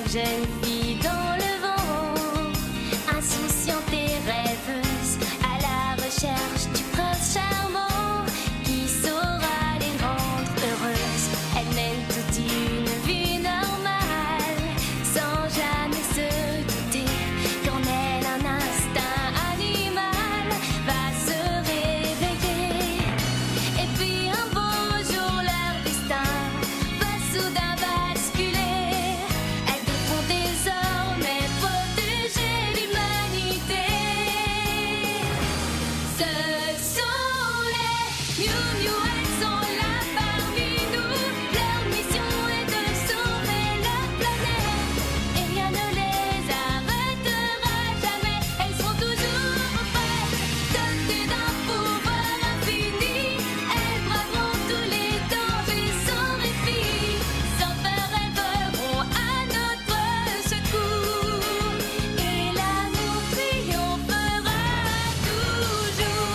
vague jeune fille dans le vent, insouciante et rêveuse, à la recherche du prince charmant qui saura les rendre heureuses. Elle mène toute une vie normale, sans jamais se douter qu'en elle un instinct animal va se réveiller. Et puis un beau jour leur destin va soudain basculer. Elles devront désormais protéger l'humanité. Ce sont les Miou Miou, elles sont là parmi nous. Leur mission est de sauver la planète et rien ne les arrêtera jamais. Elles seront toujours prêtes, dotées d'un pouvoir infini. Elles braveront tous les dangers sans répit. Sans peur, elles voleront à notre secours et l'amour triomphera toujours.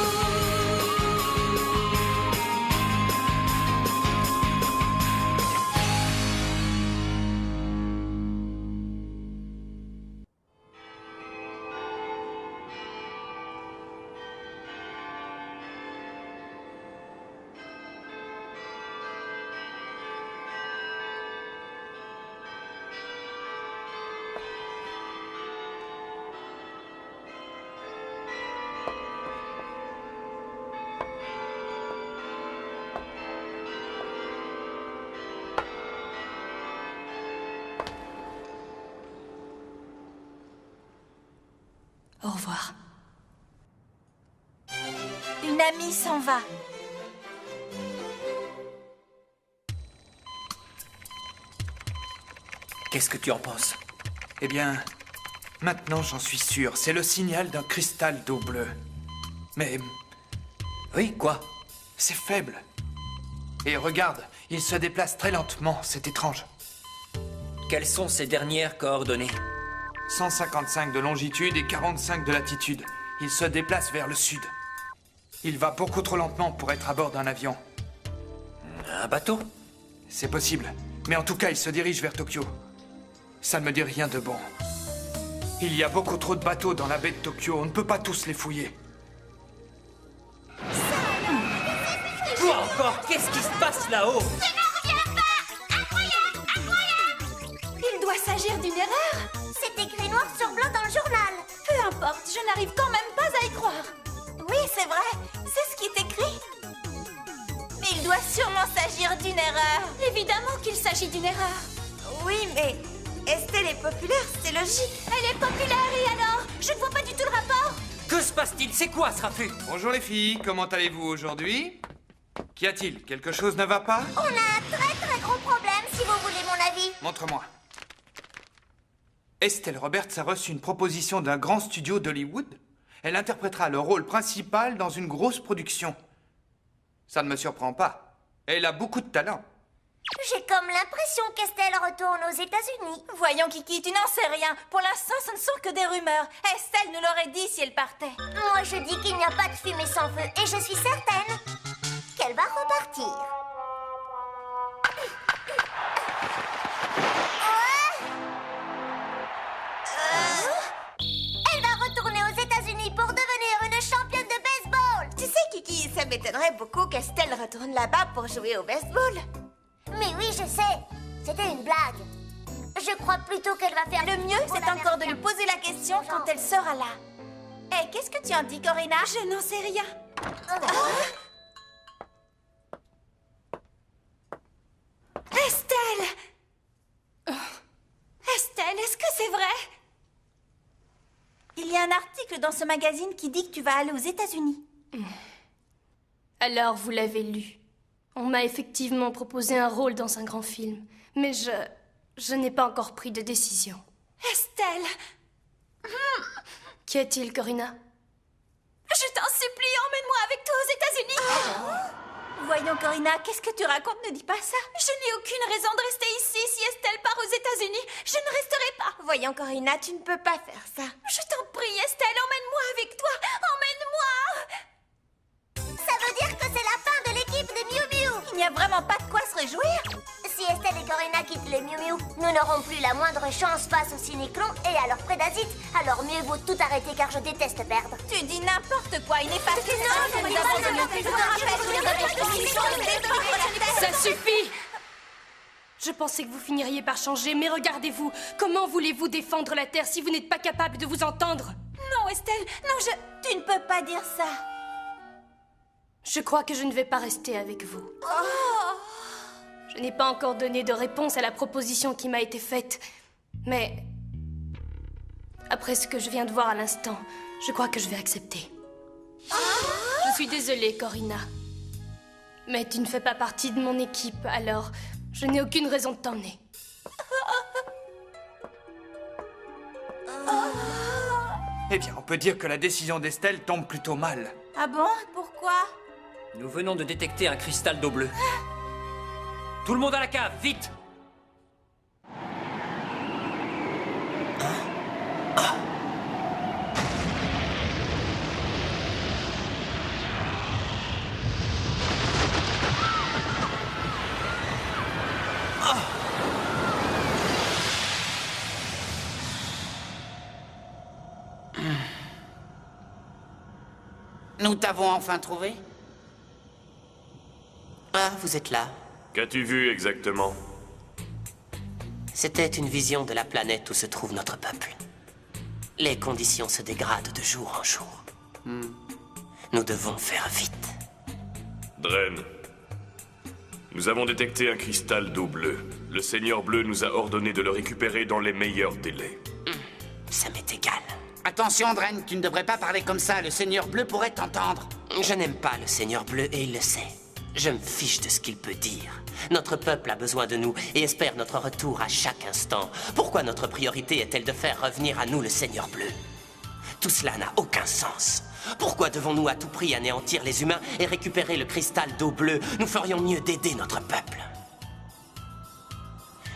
Au revoir. Une amie s'en va. Qu'est-ce que tu en penses? Eh bien, maintenant j'en suis sûr, c'est le signal d'un cristal d'eau bleue. Mais Oui, quoi? c'est faible. Et regarde, il se déplace très lentement, c'est étrange. Quelles sont ces dernières coordonnées? 155 de longitude et 45 de latitude. Il se déplace vers le sud. Il va beaucoup trop lentement pour être à bord d'un avion. Un bateau? C'est possible, mais en tout cas, il se dirige vers Tokyo. Ça ne me dit rien de bon. Il y a beaucoup trop de bateaux dans la baie de Tokyo, on ne peut pas tous les fouiller. Quoi encore? Qu'est-ce qui se passe là-haut? Il doit s'agir d'une erreur. C'est écrit noir sur blanc dans le journal. Peu importe, je n'arrive quand même pas à y croire. Oui, c'est vrai. C'est ce qui est écrit. Mais il doit sûrement s'agir d'une erreur. Évidemment qu'il s'agit d'une erreur. Oui, mais Estelle est populaire, c'est logique. Elle est populaire et alors? Je ne vois pas du tout le rapport. Que se passe-t-il? C'est quoi ce raffut? Bonjour les filles, comment allez-vous aujourd'hui? Qu'y a-t-il? Quelque chose ne va pas? On a un très gros problème, si vous voulez mon avis. Montre-moi. Estelle Roberts a reçu une proposition d'un grand studio d'Hollywood. Elle interprétera le rôle principal dans une grosse production. Ça ne me surprend pas. Elle a beaucoup de talent. J'ai comme l'impression qu'Estelle retourne aux États-Unis. Voyons, Kiki, tu n'en sais rien. Pour l'instant, ce ne sont que des rumeurs. Estelle nous l'aurait dit si elle partait. Moi, je dis qu'il n'y a pas de fumée sans feu, et je suis certaine qu'elle va repartir. Elle va retourner aux États-Unis pour devenir une championne de baseball. Tu sais, Kiki, ça m'étonnerait beaucoup qu'Estelle retourne là-bas pour jouer au baseball. Mais oui, je sais. C'était une blague. Je crois plutôt qu'elle va faire Le mieux, c'est encore de lui poser la question quand elle sera là. Hé, qu'est-ce que tu en dis, Corinna? Je n'en sais rien. Estelle! Estelle, est-ce que c'est vrai? Il y a un article dans ce magazine qui dit que tu vas aller aux États-Unis. Alors, vous l'avez lu. On m'a effectivement proposé un rôle dans un grand film. Mais je n'ai pas encore pris de décision. Estelle! Qu'y a-t-il, Corinna? Je t'en supplie, emmène-moi avec toi aux États-Unis! Voyons, Corinna, qu'est-ce que tu racontes? Ne dis pas ça. Je n'ai aucune raison de rester ici. Si Estelle part aux États-Unis, je ne resterai pas. Voyons, Corinna, tu ne peux pas faire ça. Je t'en prie, Estelle, emmène-moi avec toi. Emmène-moi! Ça veut dire que c'est la fin de l'équipe de Miu Miu. Il n'y a vraiment pas de quoi se réjouir. Si Estelle et Corinna quittent les Miu Miu, nous n'aurons plus la moindre chance face aux cyniclons et à leurs prédasites. Alors mieux vaut tout arrêter car je déteste perdre. Tu dis n'importe quoi, il n'est pas question que nous abandonnions. Je te rappelle que nous avons pour mission de détruire la Terre. Ça suffit! Je pensais que vous finiriez par changer, mais regardez-vous. Comment voulez-vous défendre la Terre si vous n'êtes pas capable de vous entendre? Non, Estelle, non, tu ne peux pas dire ça. Je crois que je ne vais pas rester avec vous. Je n'ai pas encore donné de réponse à la proposition qui m'a été faite. Mais après ce que je viens de voir à l'instant, je crois que je vais accepter. Je suis désolée, Corinna. Mais tu ne fais pas partie de mon équipe, alors je n'ai aucune raison de t'emmener. Eh bien, on peut dire que la décision d'Estelle tombe plutôt mal. Ah bon? Pourquoi? Nous venons de détecter un cristal d'eau bleue. Tout le monde à la cave, vite! Nous t'avons enfin trouvé? Ah, vous êtes là. Qu'as-tu vu exactement? C'était une vision de la planète où se trouve notre peuple. Les conditions se dégradent de jour en jour. Nous devons faire vite. Dren, nous avons détecté un cristal d'eau bleue. Le Seigneur Bleu nous a ordonné de le récupérer dans les meilleurs délais. Ça m'est égal. Attention, Dren, tu ne devrais pas parler comme ça. Le Seigneur Bleu pourrait t'entendre. Je n'aime pas le Seigneur Bleu et il le sait. Je me fiche de ce qu'il peut dire. Notre peuple a besoin de nous et espère notre retour à chaque instant. Pourquoi notre priorité est-elle de faire revenir à nous le Seigneur Bleu? Tout cela n'a aucun sens. Pourquoi devons-nous à tout prix anéantir les humains et récupérer le cristal d'eau bleue? Nous ferions mieux d'aider notre peuple.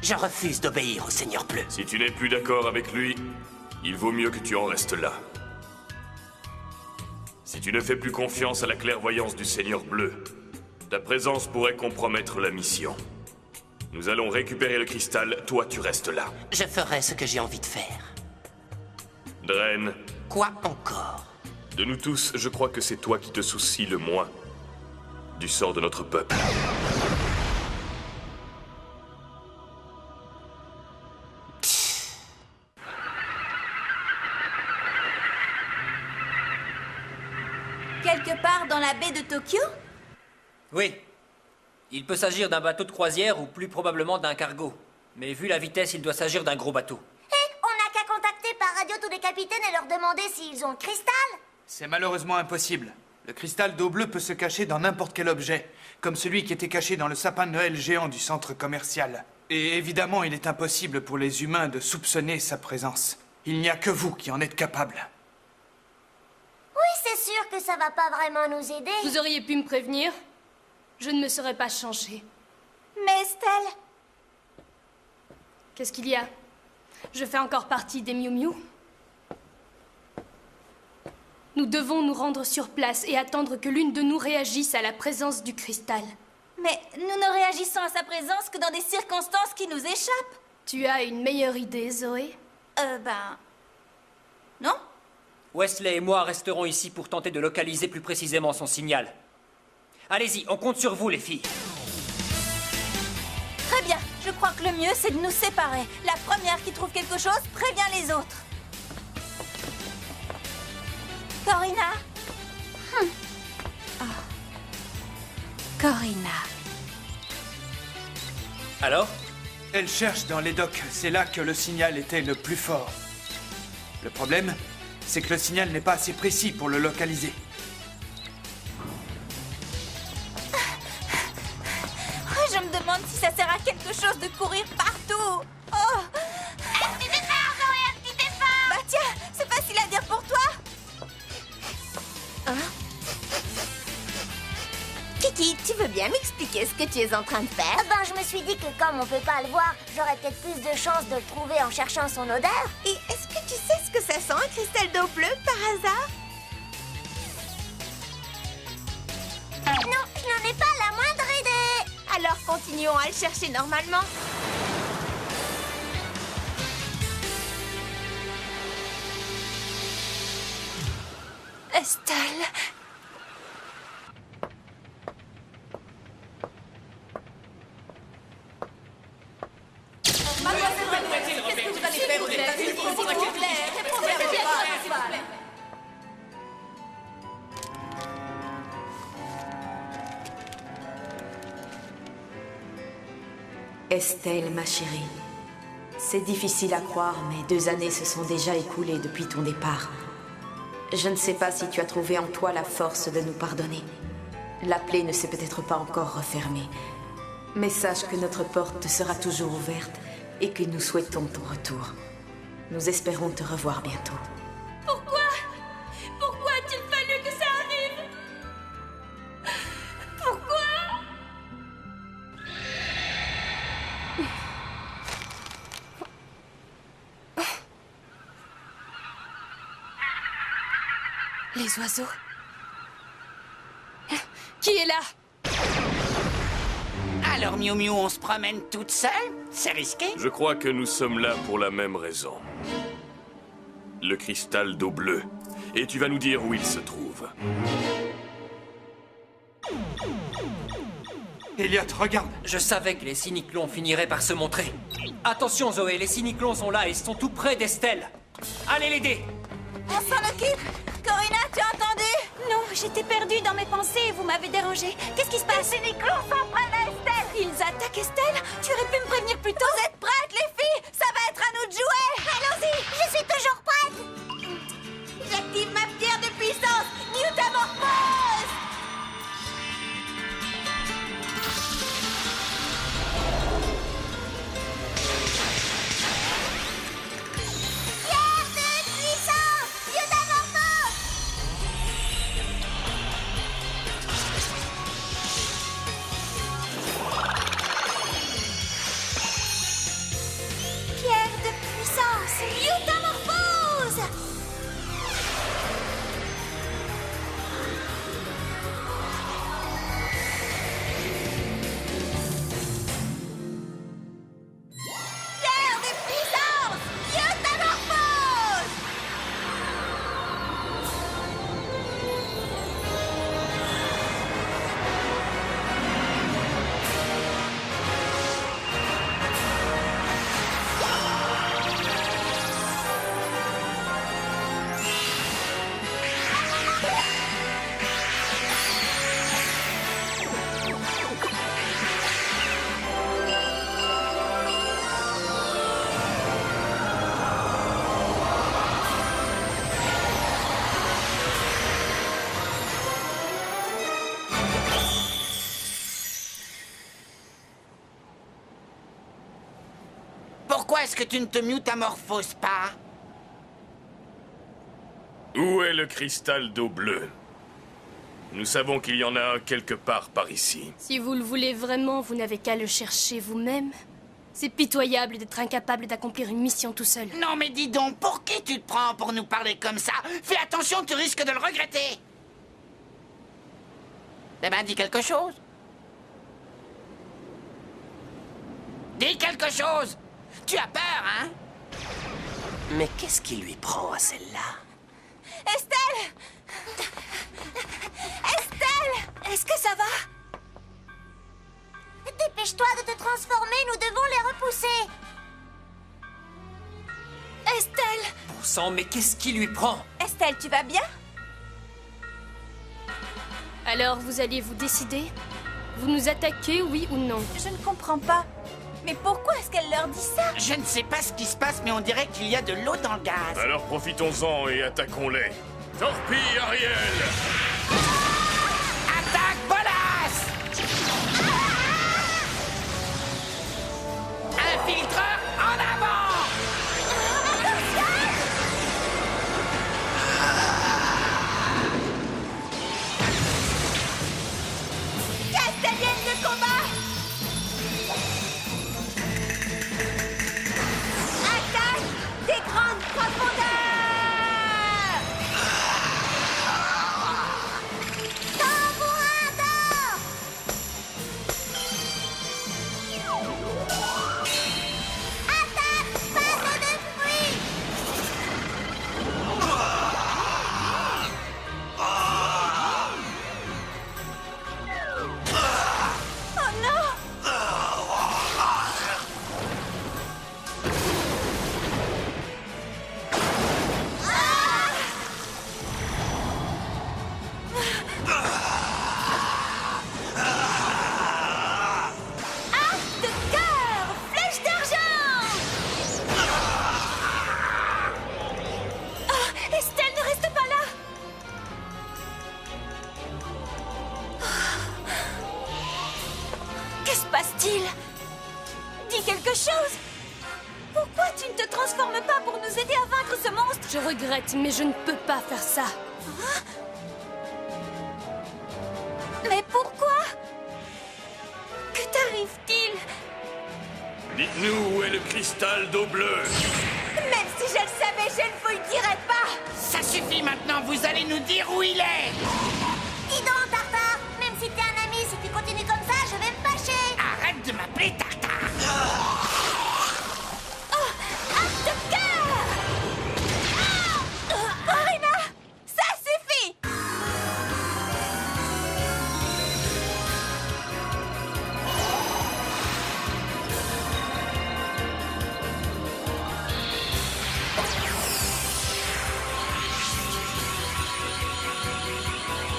Je refuse d'obéir au Seigneur Bleu. Si tu n'es plus d'accord avec lui, il vaut mieux que tu en restes là. Si tu ne fais plus confiance à la clairvoyance du Seigneur Bleu, ta présence pourrait compromettre la mission. Nous allons récupérer le cristal, toi tu restes là. Je ferai ce que j'ai envie de faire. Dren. Quoi encore? De nous tous, je crois que c'est toi qui te soucies le moins du sort de notre peuple. Quelque part dans la baie de Tokyo? Oui. Il peut s'agir d'un bateau de croisière ou plus probablement d'un cargo. Mais vu la vitesse, il doit s'agir d'un gros bateau. On n'a qu'à contacter par radio tous les capitaines et leur demander s'ils ont le cristal. C'est malheureusement impossible. Le cristal d'eau bleue peut se cacher dans n'importe quel objet, comme celui qui était caché dans le sapin de Noël géant du centre commercial. Et évidemment, il est impossible pour les humains de soupçonner sa présence. Il n'y a que vous qui en êtes capable. Oui, c'est sûr que ça va pas vraiment nous aider. Vous auriez pu me prévenir? Je ne me serais pas changée. Mais Estelle... Qu'est-ce qu'il y a? Je fais encore partie des Miu Miu? Nous devons nous rendre sur place et attendre que l'une de nous réagisse à la présence du cristal. Mais nous ne réagissons à sa présence que dans des circonstances qui nous échappent. Tu as une meilleure idée, Zoé? Non? Wesley et moi resterons ici pour tenter de localiser plus précisément son signal. Allez-y, on compte sur vous, les filles. Très bien. Je crois que le mieux, c'est de nous séparer. La première qui trouve quelque chose prévient les autres. Corinna? Corinna. Alors? Elle cherche dans les docks. C'est là que le signal était le plus fort. Le problème, c'est que le signal n'est pas assez précis pour le localiser. Je me demande si ça sert à quelque chose de courir partout. Oh! Un petit effort, Zoé, un petit effort. Bah tiens, c'est facile à dire pour toi. Kiki, tu veux bien m'expliquer ce que tu es en train de faire? Ben, je me suis dit que comme on peut pas le voir, j'aurais peut-être plus de chances de le trouver en cherchant son odeur. Et est-ce que tu sais ce que ça sent, un cristal d'eau bleue, par hasard? Non, je n'en ai pas la moindre idée. Alors continuons à le chercher normalement. Estelle. Estelle, ma chérie, c'est difficile à croire, mais 2 années se sont déjà écoulées depuis ton départ. Je ne sais pas si tu as trouvé en toi la force de nous pardonner. La plaie ne s'est peut-être pas encore refermée, mais sache que notre porte te sera toujours ouverte et que nous souhaitons ton retour. Nous espérons te revoir bientôt. Pourquoi a-t-il fallu que ça arrive? Pourquoi? Les oiseaux. Qui est là? Alors, Miu Miu, on se promène toute seule? C'est risqué? Je crois que nous sommes là pour la même raison. Le cristal d'eau bleue. Et tu vas nous dire où il se trouve. Elliot, regarde. Je savais que les cyniclons finiraient par se montrer. Attention, Zoé, les cyniclons sont là et ils sont tout près d'Estelle. Allez l'aider. On s'en occupe. Corinna, tu as entendu? Non, j'étais perdue dans mes pensées et vous m'avez dérangée. Qu'est-ce qui se passe? Les cyniclons s'en prennent à Estelle. Ils attaquent Estelle? Tu aurais pu me prévenir plus tôt. Vous êtes prêtes, les filles? Ça va être à nous de jouer. Allons-y, je suis toujours prête. J'active ma pierre de puissance. Mutamorphose. Pierre de puissance, Mutamorphose. Pierre de puissance. Mutamorphose. Pierre de puissance. Mutamorphose. Pourquoi est-ce que tu ne te mutamorphoses pas? Où est le cristal d'eau bleue? Nous savons qu'il y en a un quelque part par ici. Si vous le voulez vraiment, vous n'avez qu'à le chercher vous-même. C'est pitoyable d'être incapable d'accomplir une mission tout seul. Non mais dis donc, pour qui tu te prends pour nous parler comme ça? Fais attention, tu risques de le regretter. Eh ben, dis quelque chose. Dis quelque chose. Tu as peur, hein? Mais qu'est-ce qui lui prend à celle-là? Estelle! Estelle! Est-ce que ça va? Dépêche-toi de te transformer, nous devons les repousser. Estelle! Bon sang, mais qu'est-ce qui lui prend? Estelle, tu vas bien? Alors, vous allez vous décider? Vous nous attaquez, oui ou non? Je ne comprends pas. Mais pourquoi est-ce qu'elle leur dit ça? Je ne sais pas ce qui se passe, mais on dirait qu'il y a de l'eau dans le gaz. Alors profitons-en et attaquons-les. Torpille, Ariel! Attaque, Bolas! Infiltreur, en avant! Castellienne de combat! Attaque des grandes profondeurs! combattre ce monstre. Je regrette, mais je ne peux pas faire ça. Mais pourquoi? Que t'arrive-t-il? Dites-nous où est le cristal d'eau bleue. Même si je le savais, je ne vous le dirais pas. Ça suffit maintenant, vous allez nous dire où il est. Dis donc, Tartare, même si t'es un ami, si tu continues comme ça, je vais me fâcher. Arrête de m'appeler Tartare. Acte de cœur! Corina, ça suffit!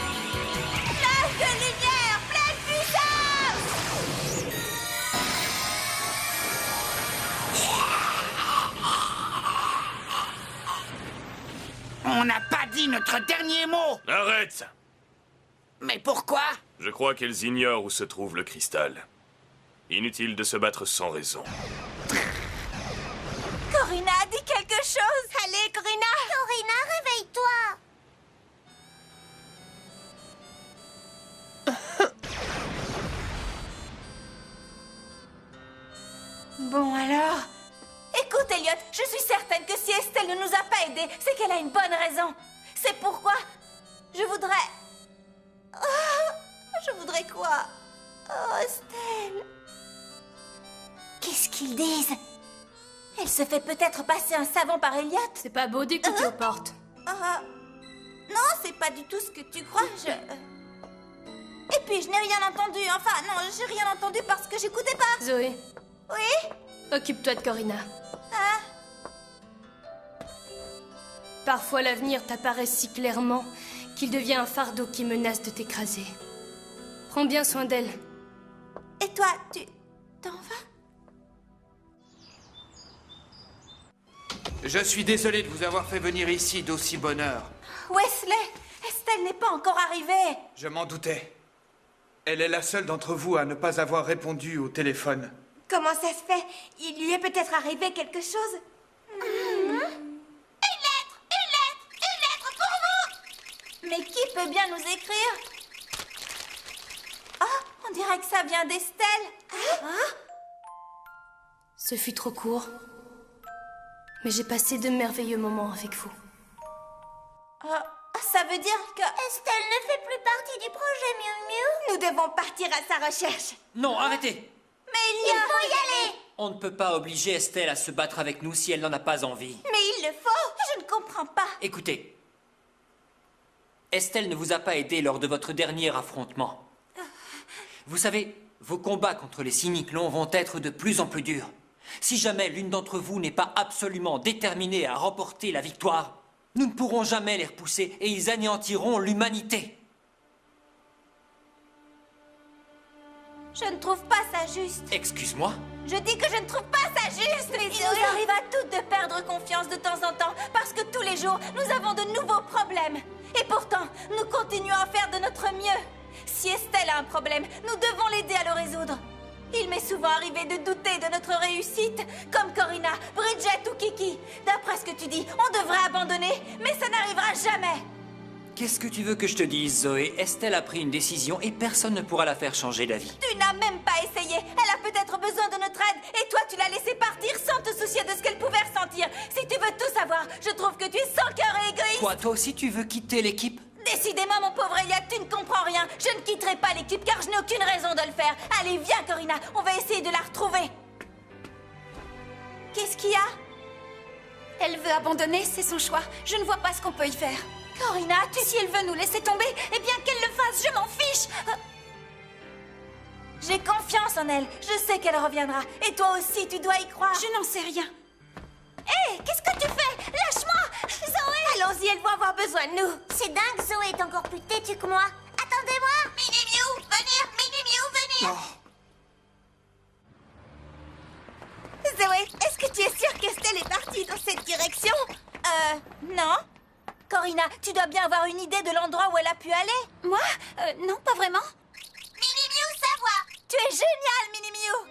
Flash de lumière, pleine puissance! On n'a pas dit notre dernier mot. Arrête! Mais pourquoi? Je crois qu'elles ignorent où se trouve le cristal. Inutile de se battre sans raison. Corina, dis quelque chose! Allez, Corina. Corina, réveille-toi. Bon alors? Écoute, Elliot, je suis certaine que si Estelle ne nous a pas aidés, c'est qu'elle a une bonne raison. C'est pourquoi je voudrais... je voudrais quoi? Oh, Estelle... Qu'est-ce qu'ils disent? Elle se fait peut-être passer un savant par Elliot? C'est pas beau d'écouter aux portes. Non, c'est pas du tout ce que tu crois, Et puis, je n'ai rien entendu. Enfin, non, j'ai rien entendu parce que j'écoutais pas. Zoé, Oui? occupe-toi de Corina. Ah, Parfois l'avenir t'apparaît si clairement qu'il devient un fardeau qui menace de t'écraser. Prends bien soin d'elle. et toi, tu t'en vas? Je suis désolé de vous avoir fait venir ici d'aussi bonne heure. Wesley, Estelle n'est pas encore arrivée. Je m'en doutais. Elle est la seule d'entre vous à ne pas avoir répondu au téléphone. Comment ça se fait? Il lui est peut-être arrivé quelque chose? Une lettre pour vous! Mais qui peut bien nous écrire? Oh, on dirait que ça vient d'Estelle. Ce fut trop court. Mais j'ai passé de merveilleux moments avec vous. Ça veut dire que... Estelle ne fait plus partie du projet Miu Miu. Nous devons partir à sa recherche. Non, arrêtez! Mais Il faut y aller. On ne peut pas obliger Estelle à se battre avec nous si elle n'en a pas envie. Mais il le faut. Je ne comprends pas. Écoutez, Estelle ne vous a pas aidé lors de votre dernier affrontement. Vous savez, vos combats contre les cyniclons vont être de plus en plus durs. Si jamais l'une d'entre vous n'est pas absolument déterminée à remporter la victoire, nous ne pourrons jamais les repousser et ils anéantiront l'humanité. Je ne trouve pas ça juste. Excuse-moi? Je dis que je ne trouve pas ça juste. Il nous arrive à toutes de perdre confiance de temps en temps parce que tous les jours, nous avons de nouveaux problèmes. Et pourtant, nous continuons à faire de notre mieux. Si Estelle a un problème, nous devons l'aider à le résoudre. Il m'est souvent arrivé de douter de notre réussite, comme Corina, Bridget ou Kiki. D'après ce que tu dis, on devrait abandonner, mais ça n'arrivera jamais. Qu'est-ce que tu veux que je te dise, Zoé? Estelle a pris une décision et personne ne pourra la faire changer d'avis. Tu n'as même pas essayé. Elle a peut-être besoin de notre aide et toi, tu l'as laissée partir sans te soucier de ce qu'elle pouvait ressentir. Si tu veux tout savoir, je trouve que tu es sans cœur et égoïste. Quoi, toi aussi tu veux quitter l'équipe? Décidément, mon pauvre Elliot, tu ne comprends rien. Je ne quitterai pas l'équipe car je n'ai aucune raison de le faire. Allez, viens, Corina, on va essayer de la retrouver. Qu'est-ce qu'il y a? Elle veut abandonner, c'est son choix. Je ne vois pas ce qu'on peut y faire. Corina, si elle veut nous laisser tomber, eh bien qu'elle le fasse, je m'en fiche. J'ai confiance en elle. Je sais qu'elle reviendra. Et toi aussi, tu dois y croire. Je n'en sais rien. Hé, qu'est-ce que tu fais? Lâche-moi, Zoé. Allons-y, elle va avoir besoin de nous. C'est dingue, Zoé est encore plus têtue que moi. Attendez-moi. Mini-Miu, venir, Mini-Miu, venir. Zoé, est-ce que tu es sûre qu'Estelle est partie dans cette direction? Non. Corina, tu dois bien avoir une idée de l'endroit où elle a pu aller. Moi? Non, pas vraiment. Mini-Miu, savoir. Tu es génial, Mini-Miu.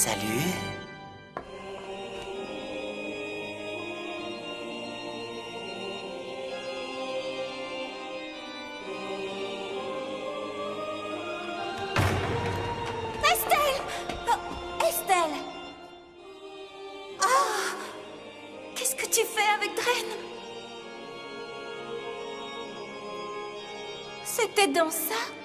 Salut. Estelle! Oh, Estelle! Oh! Qu'est-ce que tu fais avec Dren? C'était dans ça